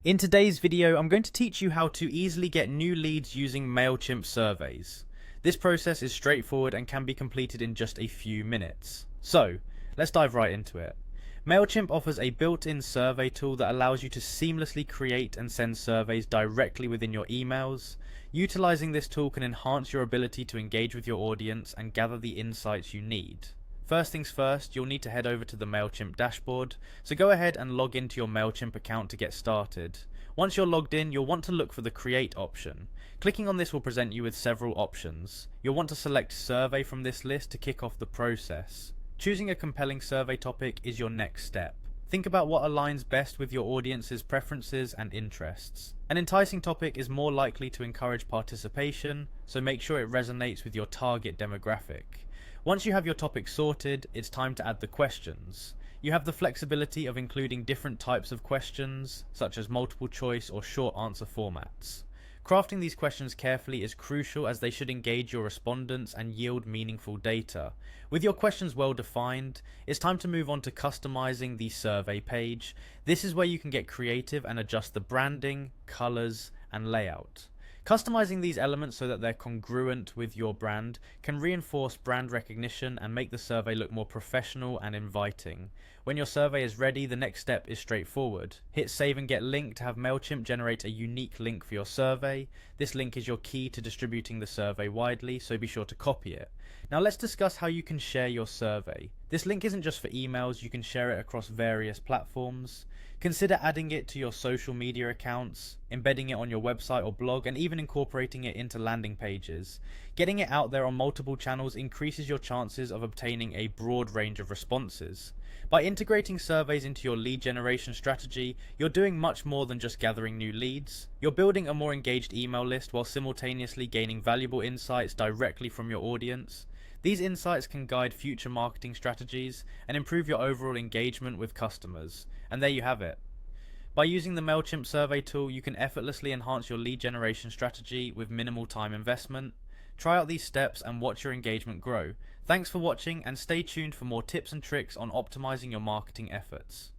In today's video, I'm going to teach you how to easily get new leads using Mailchimp surveys. This process is straightforward and can be completed in just a few minutes. So, let's dive right into it. Mailchimp offers a built-in survey tool that allows you to seamlessly create and send surveys directly within your emails. Utilizing this tool can enhance your ability to engage with your audience and gather the insights you need. First things first, you'll need to head over to the Mailchimp dashboard, so go ahead and log into your Mailchimp account to get started. Once you're logged in, you'll want to look for the Create option. Clicking on this will present you with several options. You'll want to select Survey from this list to kick off the process. Choosing a compelling survey topic is your next step. Think about what aligns best with your audience's preferences and interests. An enticing topic is more likely to encourage participation, so make sure it resonates with your target demographic. Once you have your topic sorted, it's time to add the questions. You have the flexibility of including different types of questions, such as multiple choice or short answer formats. Crafting these questions carefully is crucial as they should engage your respondents and yield meaningful data. With your questions well defined, it's time to move on to customizing the survey page. This is where you can get creative and adjust the branding, colors, and layout. Customizing these elements so that they're congruent with your brand can reinforce brand recognition and make the survey look more professional and inviting. When your survey is ready, the next step is straightforward. Hit save and get link to have Mailchimp generate a unique link for your survey. This link is your key to distributing the survey widely, so be sure to copy it. Now let's discuss how you can share your survey. This link isn't just for emails, you can share it across various platforms. Consider adding it to your social media accounts, embedding it on your website or blog, and even incorporating it into landing pages. Getting it out there on multiple channels increases your chances of obtaining a broad range of responses. By integrating surveys into your lead generation strategy, you're doing much more than just gathering new leads. You're building a more engaged email list while simultaneously gaining valuable insights directly from your audience. These insights can guide future marketing strategies and improve your overall engagement with customers. And there you have it. By using the Mailchimp survey tool, you can effortlessly enhance your lead generation strategy with minimal time investment. Try out these steps and watch your engagement grow. Thanks for watching, and stay tuned for more tips and tricks on optimizing your marketing efforts.